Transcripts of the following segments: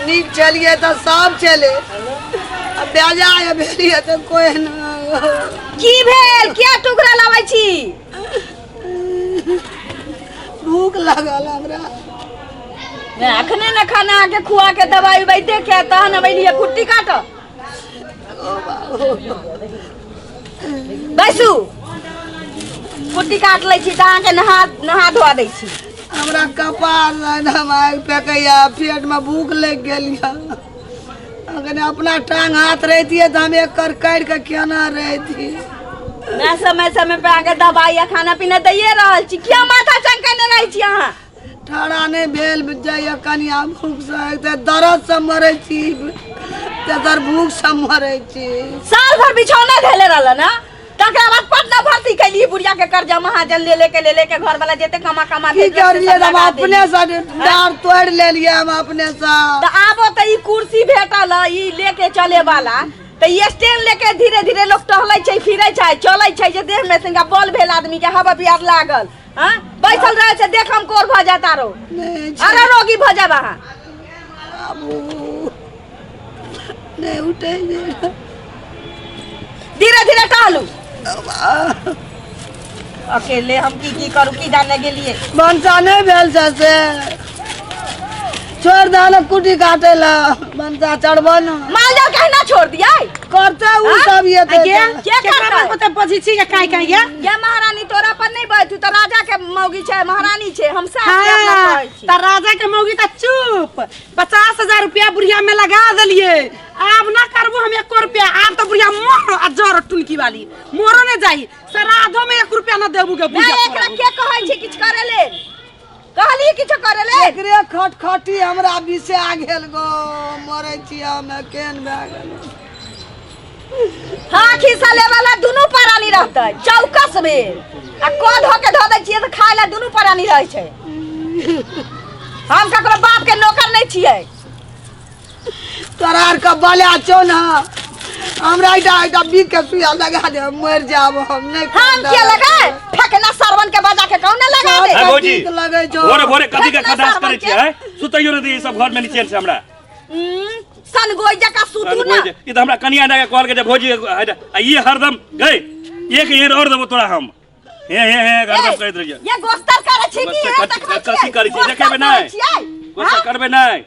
नीक चलिए तो सब चले अब बेजा भेलिए तो कोई ना की भेल क्या टुकड़ा लाबै छी भूख लगल हमरा अखने न खाना के खुआ के दवाई बैठे के तहन अबैलिए कुट्टी काट बैसू कुट्टी काट लै छी त अहाँ के नहा धोआ दै छी हमरा कपार दमाई फेकैया पेट में भूख लग गेलिया अगर अपना टांग हाथ रहती तो हम एक कर काट के केना रहती मैं समय समय पे आके दवाई या खाना पीना दैये रहल छी क्या माथा चंकने रहै छी अहाँ ठाड़ा नहीं भेल जाइए कनिया भूख से दर्द से मरे छी तेतर भूख से मरे छी साल भर बिछौना धैले रहल ना तकरा बाद पटना भर्ती कैली बुढ़िया के कर्जा महाजन ले के घर वाला जेते कमा की करिए हम अपने से डार तोड़ ले लिए हम अपने से त आबो त ई कुर्सी भेटल ई लेके चले वाला त ये स्टैंड लेके धीरे धीरे लोग टहलै छै फिरै छै चलै छै जे देह में सिंगा बॉल भेल आदमी के हवा बिहार लागल हां बैठल रहे छै देख हम कोर भ जाता रो अरे रोगी भ जाबा नहीं उठे धीरे धीरे टहलू अकेले हम की करू की जाने के लिए बनसा नहीं भेल से छोड़ दाना कुटी काटे ला बनसा चढ़बो न माल जाल कहना छोड़ दिया करते उ सब ये क्या करता है पता पछी छी के काई काई ये महारानी तोरा पर नहीं बैठ तू तो राजा के मौगी छे महारानी छे हम साथ अपना कहै छी त राजा के मौगी त चुप 50,000 रुपया बुढ़िया में लगा देलिए अब ना करबो हम 1 रुपया अब तो बुढ़िया मोर आ जर टुनकी वाली मोरो ने जाई श्राद्धो में 1 रुपया ना देबू के बुढ़िया एकरा के कहै छी किछ करे ले कहली किछ करे ले एकरे खटखटी हमरा बिसे आ गेल गो मरै छी हम केन भए गेल हां खिसले वाला दुनु परानी रहतै चौकस में आ को धो के धो दै छियै त खाय ला दुनु परानी रहै छै हम ककरो बाप के नौकर नहीं छियै तोरा आर के बला छौ न हमरा इटा बीक के सुइया लगा दे मर जाब हम नहीं हम क्या लगाए फेकना सरवन के बजा के कौन लगा दे भौजी लगे छौ भोरे भोरे कथि के खदास करे छी है सुतैयो न दी सब घर में नीचे से हमरा सन गोई जका सुतू ना ई त हमरा कनिया डाके कॉल के भौजी ये हरदम गए एक येर और देबो तोरा हम हे हरदम कहत रहिए ये गोस्तर करे छी की कथि करे छी देखेबे नहीं गोस्तर करबे नहीं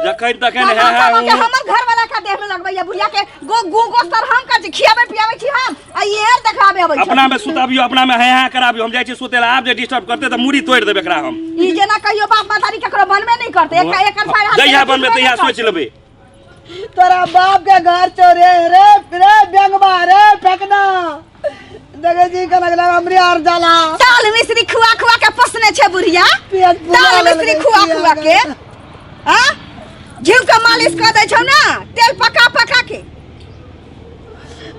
जखन तखन है हमर घर वाला का देह में लगबैया बुढ़िया के गोस्तर हम कर खियाबे पियाबे छी हम आ ये देखाबे अबै अपना में सुताबियो अपना में है कराबियो हम जाय छी सुतेला आप जे डिस्टर्ब करते त मुड़ी तोड़ देबे एकरा हम ई जेना कहियो बाप मातारी ककरो बनबे नहीं करते एकर फायदा जइया बनबे त या सोच लेबे तोरा बाप के घर चोरे रे बेंगवा रे फेकना देखे जी का लगला हमरे आर जाला दाल मिश्री खुआ के पसने छे बुढ़िया दाल मिश्री खुआ के हां जीव का मालिश कर दे छौ ना तेल पका के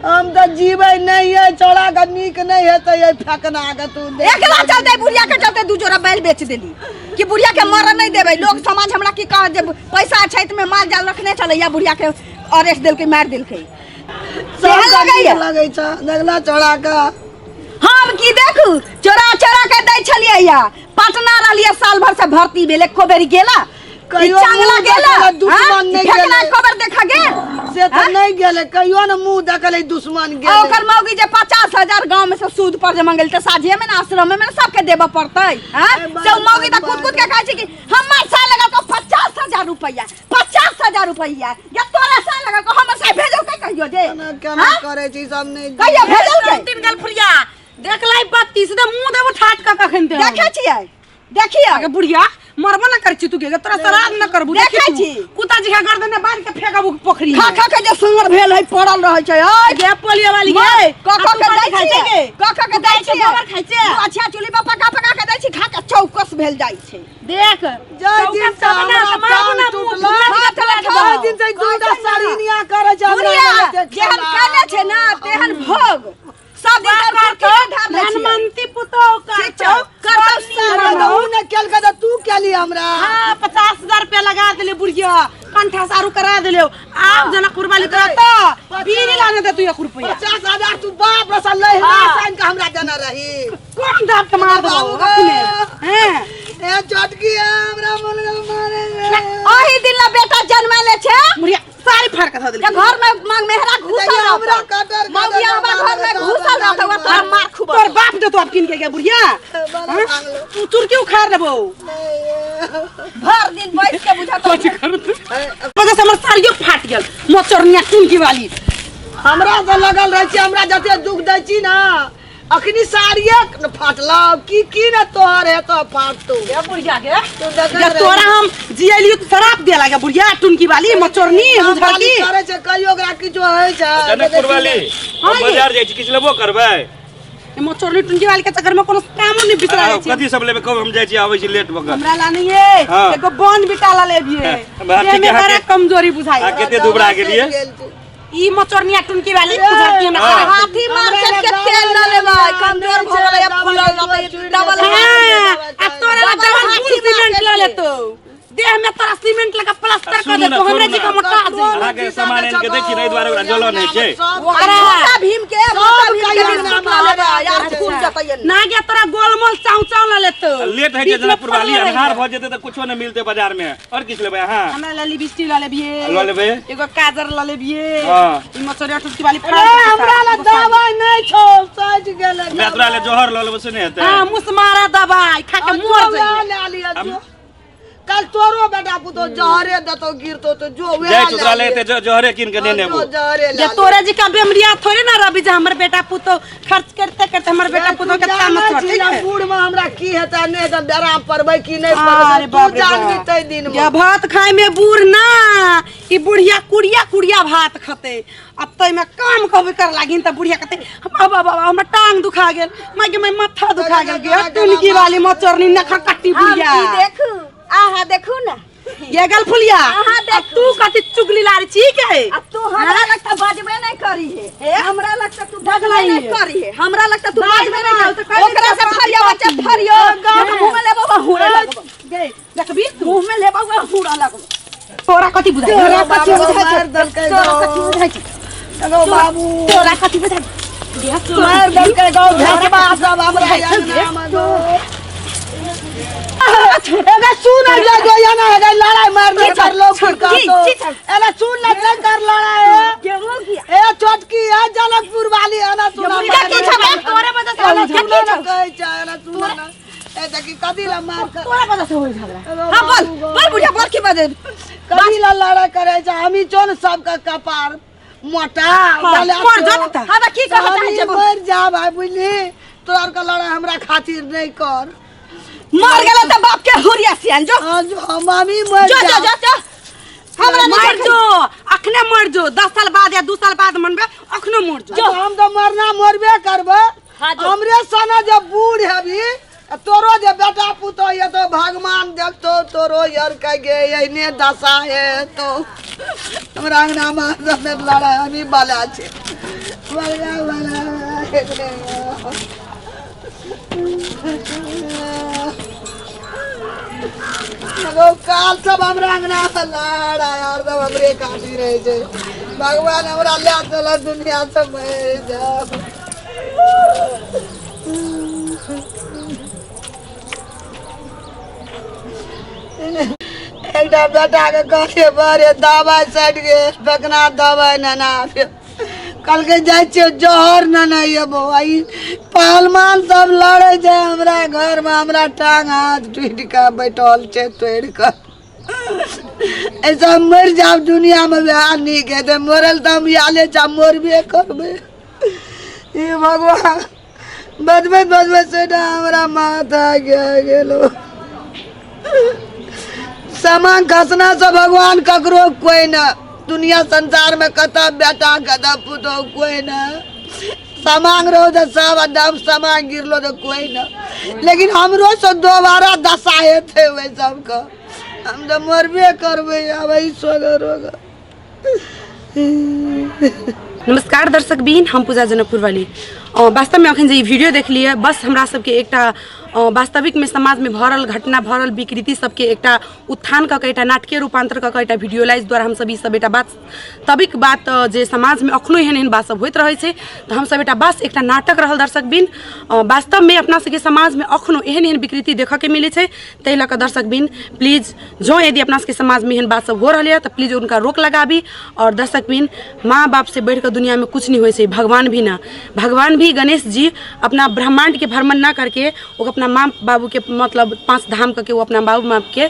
हम तो जीवे नहीं है छोड़ा का नीक नहीं है तो ये फेकना के तू एकला चलते बुढ़िया के चलते दू जोड़ा बैल बेच देली कि बुढ़िया के मरन नहीं देबे लोग समाज हमरा की कह जब पैसा छैत में माल जाल रखने चलैया बुढ़िया के अरेस्ट देल के मार देल के सब लगे छ दगला छोड़ा का हम की देखू चोरा के दै छलिए या पटना रहलिए साल भर से भर्ती भेल एको बेरी गेला चांगला गेला दुश्मन नहीं गेला खबर देखा गे से त नहीं गेले कहियो न मुंह देखले दुश्मन गेले ओकर मौगी जे 50,000 गांव में से सूद पर जे मंगल त साझे में आश्रम में सबके देबे पड़तै हां से मौगी त कूद के कहै छै कि हमर साल लगा को 50,000 रुपया 50,000 रुपया या तोरा साल लगा को हमर से भेजो के कहियो दे केना करे छी सब नहीं कहियो भेजो के 3 गल फुरिया देखलाई 32 से मुंह देबो ठाट का कखन दे देखै छियै देखिए आगे बुढ़िया मरबो ना कर छी तू के तोरा श्राद्ध न करबू देखै छी कुत्ता जी का गर्दन में बांध के फेंकबू पोखरी खा के जे सुंगर भेल है पड़ल रहै छै ओए गे पोलिया वाली गे कखो के दै छै कखो के दै छै गोबर खाइ छै अच्छा चुली पर पका के दै छै खा के चौकस भेल जाइ छै देख जय दिन से हमरा टूटला दिन से दूटा साड़ी निया करे छ हमरा जेहन काले छै ना तेहन भोग सब धनवंती पुतो का न केल के तू केली हमरा हां 50,000 रुपया लगा देले बुढ़िया कंठा सारू करा देले आप जना कुर्बानी करता बीड़ी लाने दे तू 1 रुपया 50,000 तू बाप रसल ले साइन का हमरा देना रही कौन दाब के मार दो अपने हैं ए चटकी हमरा मुलगा मारे ओही यही दिन ला बेटा जन्माले छे बुढ़िया सारी फाड़ के धऽ के देलकै घर में मांग मेहरा घुसल हमरा रहता कटर मौगिया हमरा घर में घुसल रहता वो तोर मार खूब तोर बाप दे तो अब किन के गया बुढ़िया तू तुरकी उखाड़ देबो भर दिन बैठ के बुझा तो वजह से हमर साड़ियो फाट गेल मोचरनिया टुनकी वाली हमरा से लगल रहे छी हमरा जते दुख दै छी ना अखनी साड़िए फाटला की न तोहर है तो फाटतो ये बुढ़िया के तू देख या तोरा हम जियलियो तो शराब दे लागे बुढ़िया टुनकी वाली मोचरनी मुझकी करे छै कहियो ओकरा किछो होय छै जनकपुर वाली हम बाजार जाइ छी किछ लेबो करबै मोचरनी टुनकी वाली के चक्कर में कोनो काम नहीं बिसरा छै कथी सब लेबे कब हम जाइ छी आबै छी लेट बगल हमरा ला नहीं है हाँ। एगो बन बिटाला लेबिए बात ये ठीक में है, बड़ा कमजोरी बुझाई आ केते दुबरा गेलिए ई मोचरनिया टुनकी वाली बुझाती हमरा हाँ। हाथी मार के तेल न लेबै कमजोर भ गेलै फूलल रहतै डबल आ तोरा ला जवान फूल सीमेंट ला लेतो देह में तोरा सीमेंट लगा प्लास्टर कर दे तो हमरा जी का मोटा दे अहाँ के सामान आनि के देखी नहीं द्वारा ओकरा जलन है छै ओकरा मोटा भीम के बिस्कुट ला लेबै यार फूल जतै ना गया तोरा गोलमोल चाउ चाउ ला लेतो लेट है जनकपुर वाली अन्हार भ जेते त कुछो नहीं मिलते बाजार में और किछ लेबै अहाँ हमरा ला लिपस्टिक ला लेबिए ला लेबै एगो काजर ला लेबिए हां ई मोचरिया टुनकी वाली हमरा ला दवाई नहीं छौ सज गेलै बेतरा ले जोहर ल लेबै से नहीं हेतै हां मुसमारा दवाई खा के मर जाई कल तोरो बेटा पुतो जहरे दतो गिरतो तो जो वे जाय चुतरा लेते जोहरे किन के ने नेबो जहरे ये तोरा जी का बेमरिया थोड़ी ना रवि जे हमर बेटा पुतो खर्च करते करते हमर बेटा पुतो के काम छोड़ ठीक है बूढ़ में हमरा की हेता ने त डरा पड़बै की नहीं अरे पड़बै बाप तू रे जानबी बाप। तै दिन में या भात खाए में बूढ़ ना ई बुढ़िया कुड़िया कुड़िया भात खते अब तई में काम कबे कर लागिन त बुढ़िया कहते बाबा बाबा हमर टांग दुखा गेल मैं माथा दुखा गेल गे टुनकी वाली मोचरनी नखर कट्टी बुढ़िया ई देखू आहा देखू ना ये गल फुलिया अहाँ देखू। अब तू कति चुगली लारी ठीक है अब तू हमरा लगता बजबे नहीं करी है हमरा लगता तू बजबे ढगलाई नहीं है। करी है हमरा लगता तू बाज बजबे ना, नहीं तो करी कहीं ओकरा से नहीं फरियो बात बच्चे की। फरियो गांव हाँ। मुंह में लेबो हुड़े लगबो गे देखबी तू मुंह में लेबो हुड़ा लगबो तोरा कति बुझाई तोरा तोरा कथी बुझाई दलकै तोरा कति बुझाई एगो बाबू तोरा कति बुझाई मार दलकै गौ भेटबा सब हमरा अंगना में एगा सुन ले जो yana एगा लड़ाई मारने कर लो फिर का तो एला सुन ले कर लड़ाई के हो गया ए चोटकी है जनकपुर वाली है ना सुना क्या की छबे तोरे वजह से होला क्या की छबे कहे चाहे ना सुना ना ए देखी कदी ला मार कर तोरा वजह से होई झगड़ा हां बोल बुढ़िया बोल की बजे कदी ला लड़ाई करे जा हमी चोन सबका कपार मोटा वाले मर जाता हां की कहता है जब मर जा भाई बुझली तोर का लड़ाई हमरा खातिर नहीं कर मर गेला त बाप के हुरिया सियान जो आज हम मामी मर जो जा जो जो हमरा मर जो अखने मर जो 10 साल बाद या 2 साल बाद मनबे अखनो मर जो जो हम तो मरना मरबे करबे हाँ जो। हमरे सना जब बूढ़ हेबी तोरो जे बेटा पुतो ये तो भगवान देखतो तोरो यार कह गे एने दशा है तो हमरा अंगना में लड़ा हमी बाला छे बाला वो काल सब हमरा अंगना में लड़ा यार सब हमरे काटी रहे छे भगवान हमरा ले चला दुनिया से मर जा एकटा बेटा के कहले बारे दवाई सट गे बेकना दवाई न ना कल के जाय छियो जहर न ना ये भाई पहलवान सब लड़े छै हमरा घर में हमरा टांग हाथ टूट के बैठल छै तोड़ के ऐसा मर जाओ दुनिया में बिहार नहीं कहते मरल तो हम याले चा मरबे करबे ये भगवान बदबत बदबत से ना हमरा माथा गेलो सामान खसना से भगवान ककरो कोई न दुनिया संसार में कता बेटा कता पुतो कोई न सामान रहो तो सब दम सामान गिरलो तो कोई न लेकिन हमरो से दोबारा दशाए थे वे सबका हम तो मरबे करबे अब ईश्वर होगा। नमस्कार दर्शक बीन हम पूजा जनकपुर वाली वास्तव में अखन जे ई वीडियो देख लिए बस हमरा सबके एकटा वास्तविक में समाज में भरल घटना भरल विकृति सबके एकटा उत्थान कऽ के एकटा नाटकीय रूपांतर कऽ के एकटा वीडियोलाइज द्वारा हम सब ई सब एकटा वास्तविक बात जे समाज में अखनो एहन एहन बात सब होइत रहै छै तऽ हम सब एकटा बस एकटा नाटक रहल दर्शक बिन वास्तव में अपना सबके समाज में अखनो एहन एहन विकृति देखऽ के मिलै छै ताहि लऽ कऽ दर्शक बिन प्लीज जो यदि अपना सबके समाज में एहन बात सब हो रहल है तो प्लीज उनका रोक लगाबी। और दर्शक बिन माँ बाप से बढ़ कर दुनिया में कुछ नहीं होइ छै, भगवान भी ना, भगवान भी गणेश जी अपना ब्रह्मांड के भ्रमण ना करके वो अपना माँ बाबू के मतलब 5 धाम करके वो अपना बाबू माँ के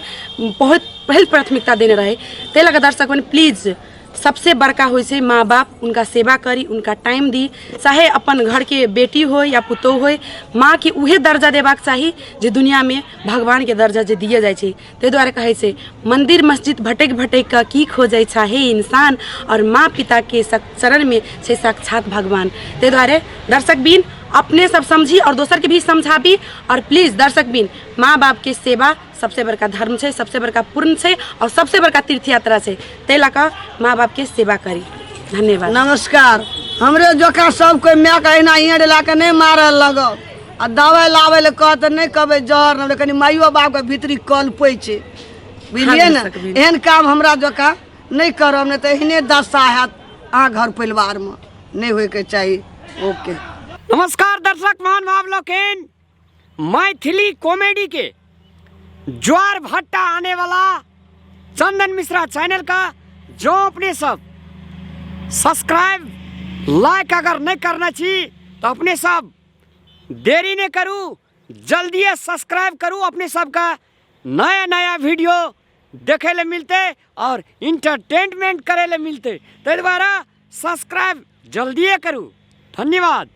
बहुत पहल प्राथमिकता देने रहे। ते लगा दर्शक बन प्लीज सबसे बड़का होइ छै माँ बाप, उनका सेवा करी, उनका टाइम दी, चाहे अपन घर के बेटी हो या पुतोह हो, माँ के उहे दर्जा देबाक चाही जे दुनिया में भगवान के दर्जा जे दिए जाइ छै। ते दुआरे कहै छै मंदिर मस्जिद भटक भटक का की खोजै छै इंसान और माँ पिता के चरण में छै साक्षात भगवान। ते दुआरे दर्शक बिन अपने सब समझी और दोसर के भी समझाबी। और प्लीज दर्शक बिन माँ बाप के सेवा सबसे बड़का धर्म है, सबसे बड़का पुण्य है और सबसे बड़का तीर्थ यात्रा है। ते लगा माँ बाप के सेवा करी। धन्यवाद। नमस्कार। हमरे जोका सब कोई मैं कहना हियाँ ला के नहीं मारल लगो आ दवाई लावे ले कह तो नहीं कहबे जहर न कनी माइयो बाप के भीतरी कल पै छै, बुझलिए ना। एहन काम हमरा जोका नहीं करब नहीं तो एहने दशा हैत अहाँ घर परिवार में, नहीं होय के चाहिए। ओके। नमस्कार दर्शक महान भाव लोकेन, मैथिली कॉमेडी के ज्वार भट्टा आने वाला चंदन मिश्रा चैनल का जो अपने सब सब्सक्राइब लाइक अगर नहीं करना चाहिए तो अपने सब देरी नहीं करूँ, जल्दी सब्सक्राइब करूँ। अपने सब का नया नया वीडियो देखे ले मिलते और इंटरटेनमेंट करे ले मिलते, तो दोबारा सब्सक्राइब जल्दी करूँ। धन्यवाद।